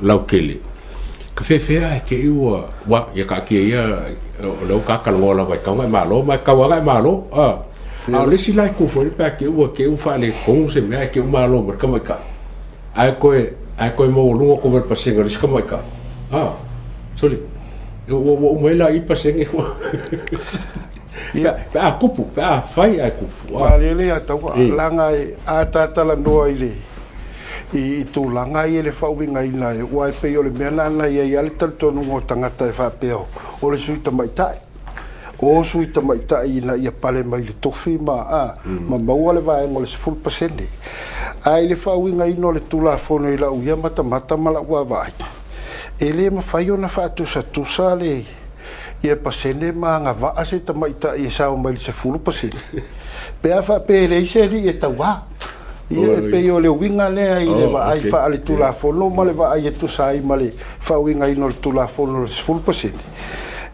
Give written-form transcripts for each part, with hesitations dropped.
laukele ka fefea ke iwa wa ya ka ke ia lo ka ka ngola vai ka malo mai ka wa malo le si lai ku fo pa ke u fa le ko se me ke malo mar ka mai ka ai ko mo lu ko ver pasenga ris ka mai ka soli o mai la I pasenga ko pa kupu pa fai ai kupu le ata langa a tata la no ile I tu langa I le fau winga ina e wai pe o le mena na ia ia le tonu ngo tangata e whapeo o le suita maitai o suita maitai ina ia pale mai le tofi ma maua le vai ngo le 10% ai le fau winga ina le tula fono I la uia mata mala ua vai e le ma fai ona whaatusa tusa le ia pasene ma nga vaa se tamaitai e sao mai le 10% pe a whape le ise li e tawa ia pe yo le winga le ai le va ai fa le tula fono ma le va ai tu sai ma le fa winga I no le tula fono le 10%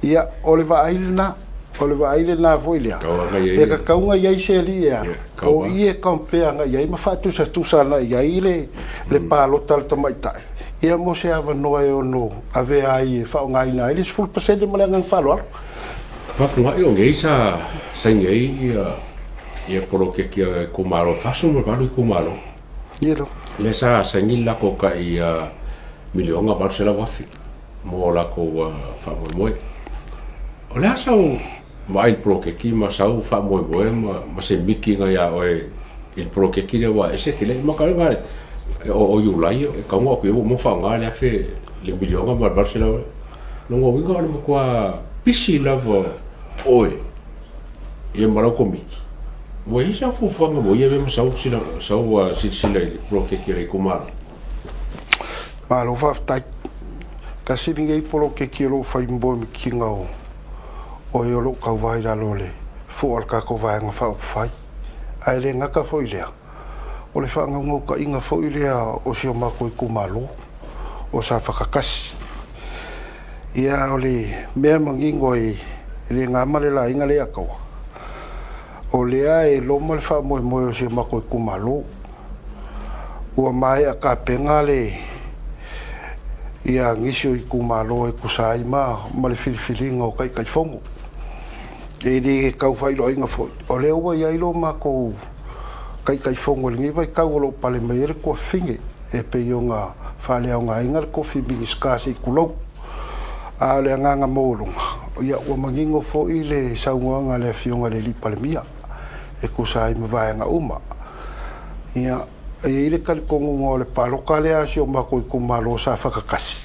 ia o le va ai na voilia e ka kaunga ia se li ia o ia compare nga ia ma fa tu sa na ia le palo tal tamaitai ia mo se ava no e no ave ai fa nga ina le 10% ma le ngang fa lo fa funga yo ngeisa sangei ia poro ke kia kumaro faso mo balu kumaro yelo le sa sangila ko ka ia milionga barsela wafi mo la ko fa mo o le sa mai pro ke ki ma sa fa mo ma se miki nga ya o il pro ke ki le wa ese ke le ma ka ngale o yu lai ka mo ko mo fa ngale fe le milionga barsela no mo winga mo kwa pisi lavo oi ia mara ko miki Wa isa fufanga mo ia me sau sila pro ke kire kumar. Ma lo fa tai ka siringa I polo ke kiro fa imbo mi kinga o yo lo ka vai la lole fo al ka ko vai nga fa fai ai le nga ka fo ilea o le fa nga ngo ka inga fo ilea o si o ma ko kumalo o sa fa ka kas ia ole me mangingo I le nga male la inga le akawa o lea e loma le wha moe moe o se mako I kumalo ua mai a ka penga le ia ngisi o I kumalo e kusai ma le filifilinga o kai fongo e li kau whai lo inga fo o lea ua ia ilo mako kai fongo le ngiwa I kau o lo pale mai ere kua finge e pe i o ngā whale au ngā inga le kofi mingi skase I kulou a le nganga mōrunga ia ua mangingo fo I le saunga le fionga le li pale mia e kusai me vai nga uma ia e ile kal kongo ngo le paloka le asio ma ko kumalo sa fakakasi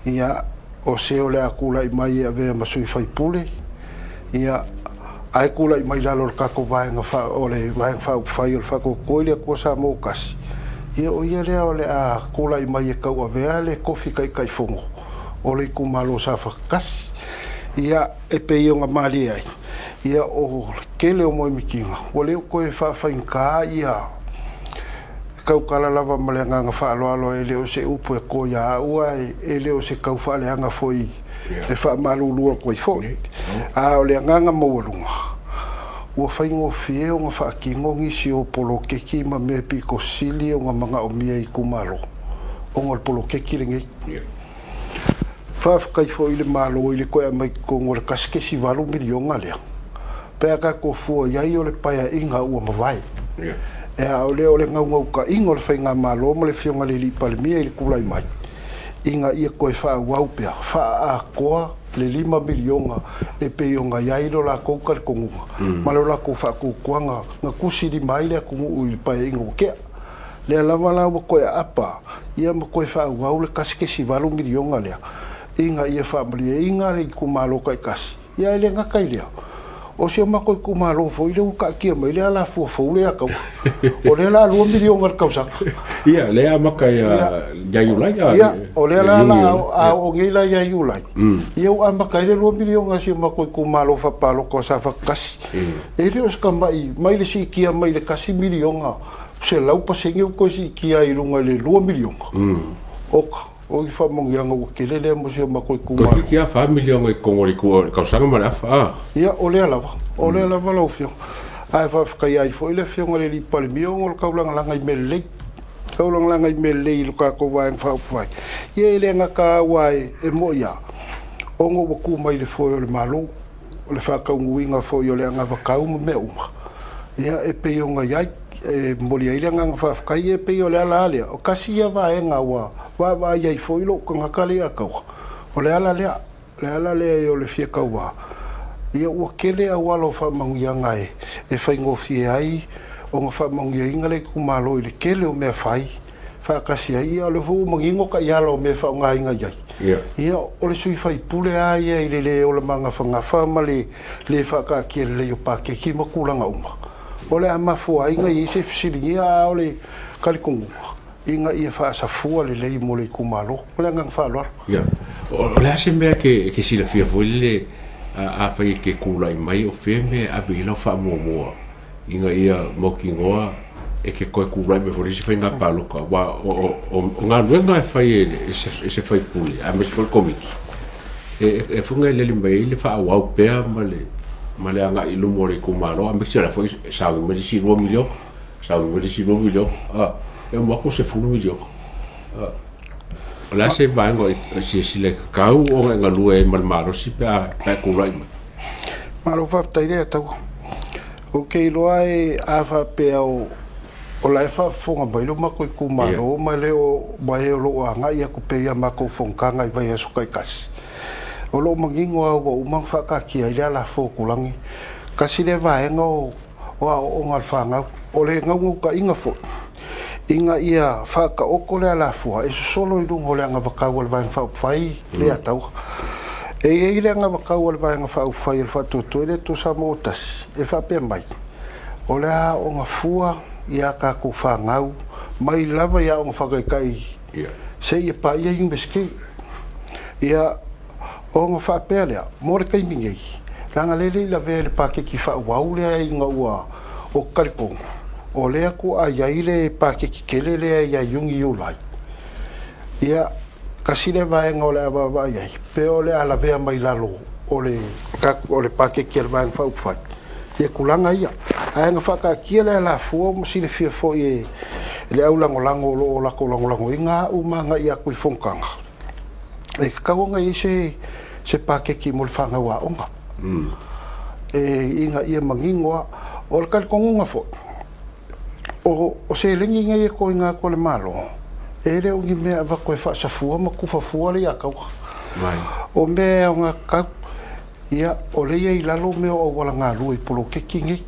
ia o se o le akula I mai ave ma sui fai pule ia ai kula I mai lalo ka ko vai nga fa o le vai fa fai o fa ko koile ko sa mo kasi ia o ia le o le a kula I mai e ka ave ale kofi kai fongo o le kumalo sa fakakasi ia e pe yo nga mali ai ia o kele o moi mikinga o leo koe whainka ia kau kala lava malenga nga whaaloalo e leo se upo e ko ia ua e leo se kau whaaleanga foi e whaamalulua koe foi a o lea nganga mauarunga ua whaingo fie o nga whaakingo ngisi o polo keki ma me piko sili o nga mga o mia I kumalo o nga polo keki ringi whaakai foi le malo I le koe a mai ko ngore kaskesi 8 milionga lea pea ka ko fua iai o le paia inga ua mawai e a o le ngau ka inga o le whainga malo ma le fionga le li palemia I le kulai mai inga ia koe wha wau pea wha a koa le 5 milionga e pe ionga iai lo la kouka le kongunga ma lo la kou wha koukuanga nga kusiri mai le kungu I le paia inga o kea le alawa la wa koe apa ia ma koe wha wau le kaskesi 8 milionga lea inga ia wha malia inga le kumalo kai kasi ia le ngakai lea o se mako I kumalo fo ile ka kia mai le ala fo le akau o le la 2 milionga ka usa ia le amaka ya yulai ia o le la a o ngila ya yulai ia o amaka le 2 milionga se mako I kumalo fa palo ko sa fa kasi e le os ka mai le si kia mai le kasi milionga se lau pa se ngeu ko si kia I runga le 2 milionga oka o I whamong ianga o kelele mo se mako I kumalo. Ko kia 5 milionga I kongori kua kausanga marafa. Ia o le alava lau fio. Ai whawhkai ai fo ile fionga le li pale mionga o kaulanga langa I melei. kaulang langai me lei luka ko waeng whai. Ie le ngaka wai e mo ia. Ongo waku mai le foi o le malo. O le whakaunguinga foi o le anga wakau me uma. Ia e pe o nga iai. E mori ai le nganga whawhakai e pe o le ala alea. O kasi ia waenga wa. Wa iai foi lo ka ngaka le akau. O le ala lea. Le ala lea e o le fia kau wa. Ia ua kele a walo whamanguia ngai. E whaingofi ai. O nga whamanguia inga le kumalo i le kele o mea whai. Whakasi ai ia o le fu mangingo ka iala o mea whaunga inga iai. Ia o le sui whai pule ai e le le o le manga whangafa ma le whakakia le o Pakeki ma kulanga uma. O le amafu ai inga i se fisiringi a o le karikongu. Inga ia whaasafua le lei mo le kumalo. O le ngang whaaloa. O le ase mea ke sila fia fuile a whai ke kulai mai o wheme a vila wha mua. Inga ia mokingoa e ke koe kulai me forisi whai ngā pāluka. O ngā nuenga e whai e se whai puli, a me se whai komiki. E whunga e leli mai le wha awau pēa ma le anga ilu mo le kumalo. A me se la whai sawi me le si 2 milio. Sawi me le si 2 milio. E mwako se 4 milio. O la se vaengo e se sile kau o ngā lua e malmaro si pēa kulai mai. Maro whaptaire tau. O kei loa e awha pēa o lai whafonga mai lo mako i kumaro mai leo mai o loo anga ia ko pēia mako whonkanga i vai aso kai kasi. O loo mangingo au wa umang whakakia i rea la whokulangi. Kasi le vaenga o ngal whangau. O le ngau ka inga fo. Inga ia whaka oko lea la fua. E solo i lungo lea nga wakau al vaenga whauwhai lea tau. E le nga wakau al vaenga whauwhai al whatutu e le to sa motas. E whapea mai. O lea o nga fua ia ka ko whangau. Mai lava ia o nga whakaikai. Se ia pa ia ingeske. Ia o nga whapea lea. More kai mingei. Langa lele la vea le Pakeki whauwau lea inga ua o Karikongu. O lea ko a iaile Pakeki kele lea ia yungi ulai. Ia kasi le vaenga o le awa iai. Pe o le ala vea mai lalo o le Pakeki al vaenga whauwhai. Ia kulanga ia. Ai nga whakakia le la fua mo si le fia fo i le au langolango o lako langolango i ngā umanga ia kui whonkanga. E kaunga i se Pakeki mo le whangau a onga. E inga ia mangingoa o le Karikongu fo. O se lengi ngai e ko inga ko le malo. E le ungi mea wa koe whaasafua ma kufafua le akau. O mea o ngā kau. Ia o le ia i lalo mea o wala ngā lua i polo kekingi.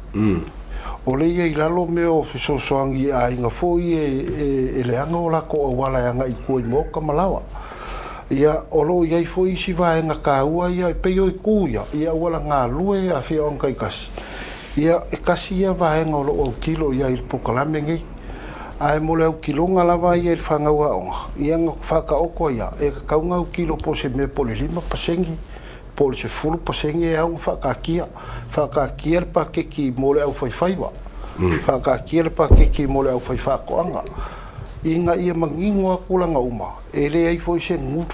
O le ia i lalo mea o fisosoangi a inga foi e le anga o lako o wala anga i kua i moka malawa. Ia o lo iai foi si vaenga ka ua ia e peio i kuia. Ia wala ngā lua e a fia onka i kasi. Ia e kasi ia vaenga o lo au kilo ia i pukalame ngai. Ai mole au kilo ngalava ia i whangau a onga. Ia ngā whaka oko ia. E kaunga au kilo po se me pole 5%. Pole se 10% e au whakakia. Whakakia le Pakeki mole au whaiwhaiwa. Whakakia le Pakeki mole au whaiwhakoanga. Inga ia mangingoa kulanga uma. E le ai foi se nguru.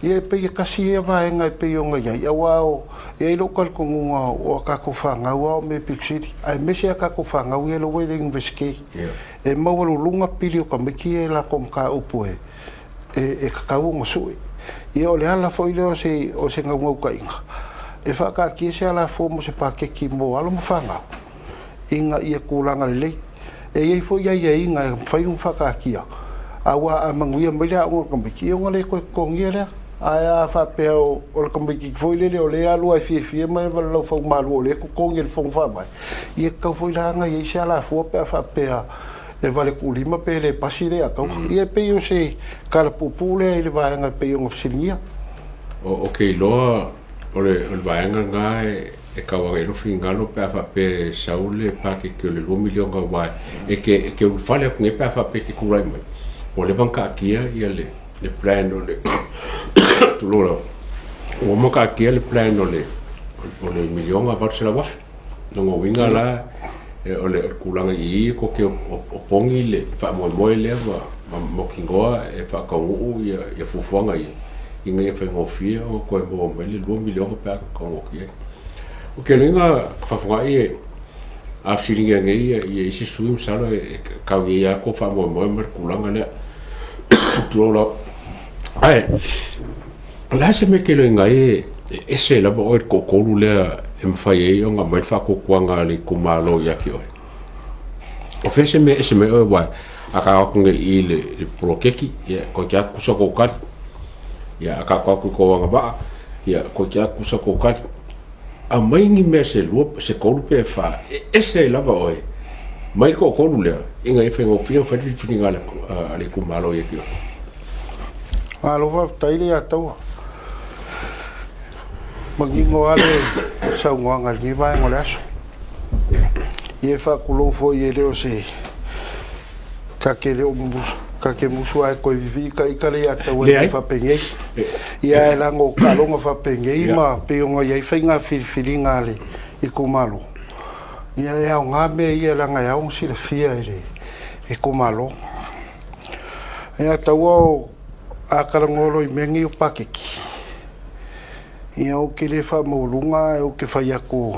Ia pe kasi e vaenga e pe o ngai ai. Awa o e ilo Karikongu o kako whangau o me Pixiri. Ai mese a kako whangau e lo wele inveske. E mawalu lunga pili o kamiki e la kom ka upo e kakau o ngasui. Ia o le ala foi leo o se ngau ka inga. E whakakia se ala fo mo se Pakeki mo alo mo whangau. Inga ia kulanga le lei. E iei foi ia inga e whai un whakakia. Awa a manguia maila o kamiki o ngale koe kongia lea. Ai a whapea o le kamiki foi lele o le alua e fie mai wala lau whau malu o le ko kongia le whong whamai. Ia kau foi langa iei se ala fo pea whapea e vale kulima pe le pasi le akau. Ia pe o se karapupu le le vaenga pe o ngafsinia. O kei loa o le vaenga ngā e kawa e rufi ngalo pe whape saule Pakeki o le 2 milionga wai. E ke ufale aku nge pe whape ke kurai mai. O le vanka akia ia le plan o le tulora. O maka akia le plan o le milionga varsela wafi. Nongo winga la o le kulanga i ko ke o pongi le whamoe le wa mokingoa e whakaungu ia fufuanga ia. Inga ia whaingofia o koe mo mai le 2 milionga pe kongo kia. O ke ringa whafunga i a filinga ngai e isi sui sala ka ia ko fa mo mer kulanga le trola ai la se me ke le ngai e se la bo ko ko le e mfai e nga mai fa ko kwanga le kumalo ya ki oi o fese me ese me o wa aka ko ngai le prokeki ya ko kia kusa ko kat ya aka ko nga ba ya ko kia kusa ko kat a mai ni me se lo se ko pe fa ese la bo oi mai ko le inga e fengo fio fa di fininga le kumalo ya ki oi alo va taile atua mangingo ale sa nganga ni vai ngolas ye fa kulo fo ye le se ka ke le ombus ka ke musu ai ko vivi ka ikale atua ye fa penge ya la ngo ka lo fa penge ma pe ngo ye fenga filinga le I kumalo ya nga me ye la nga ya un si le fia e kumalo ya tawo a karangolo I mengi o pakeki ia o ke le fa molunga o ke fa ia ko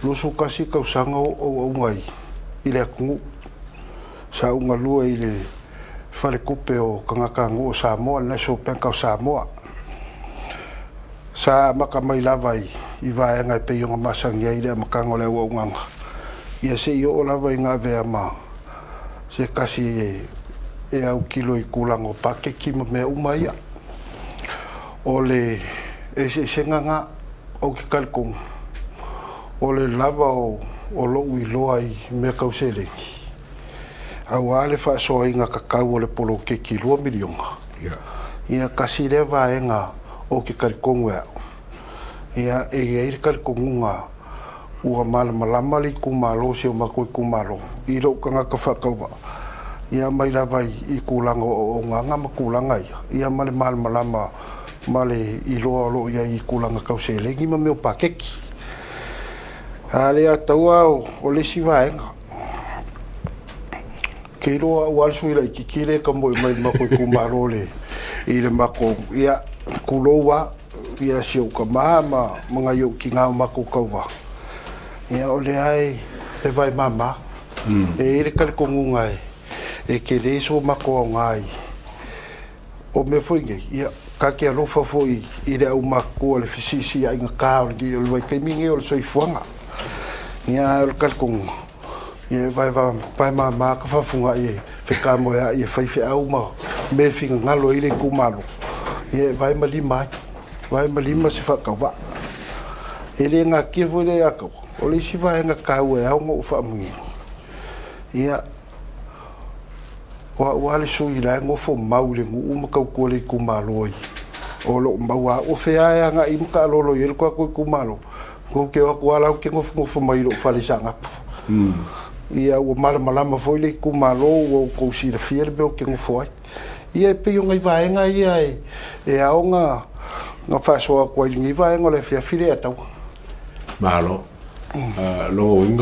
lusu kasi kausanga o ngai I le aku sa unga lua I le fale kupe o kangakangu o Samoa na so penka o Samoa sa makamai lavai I vaenga pe yonga masangia I le makango le o nganga ia se I o lavai ngā vea ma se kasi e au kilo I kulango pakeki ma me umaia o le e se nganga o ki kalkong o le lava o lo I loa I me kausele au ale fa so inga kakau o le polo keki 2 milionga ia kasi le vaenga o ki kalkong wea ia e kalkongunga ua malama le kumalo se o makoi kumalo I lo kanga ka whakaua ia mai lava I kulango o nganga makulanga ia male malama male I lo ia I kulanga kauselengi ma me o pakeki ale ataua o le sivaenga ke lo o alsu I kikile ka mo mai makoi kumalo le I le mako ia kulowa ia sio ka mama mga yo kinga mako kawa ia o le ai le vai mama e le kalkongunga e ke le so mako ngai o me foi ia ka ke alo fa foi I le au mako le fisisi ai nga ka o le vai ke mingi o so I fuanga ia o kalkongunga ia vai mama ka fa funga ia fe ka mo ia fai fe au ma me finga ngalo I le kumalo ia vai malima se whakawa ele ngā kia vore akau o le si vaenga kau e au ngau whaamungi ia wa le sui la ngofo mau le ngu umakau kua le kumaloi o lo maua o whea e anga I muka alolo i elkoa koe kumalo ko ke wako alau ke ngofo mai lo whale sangapu ia ua malamalama foi le kumalo o kousi la fia le beo ke ngofo ai ia pe yo ngai vaenga ia e aonga nga whasoa kua I ngi vaenga le fia fire atau malo lo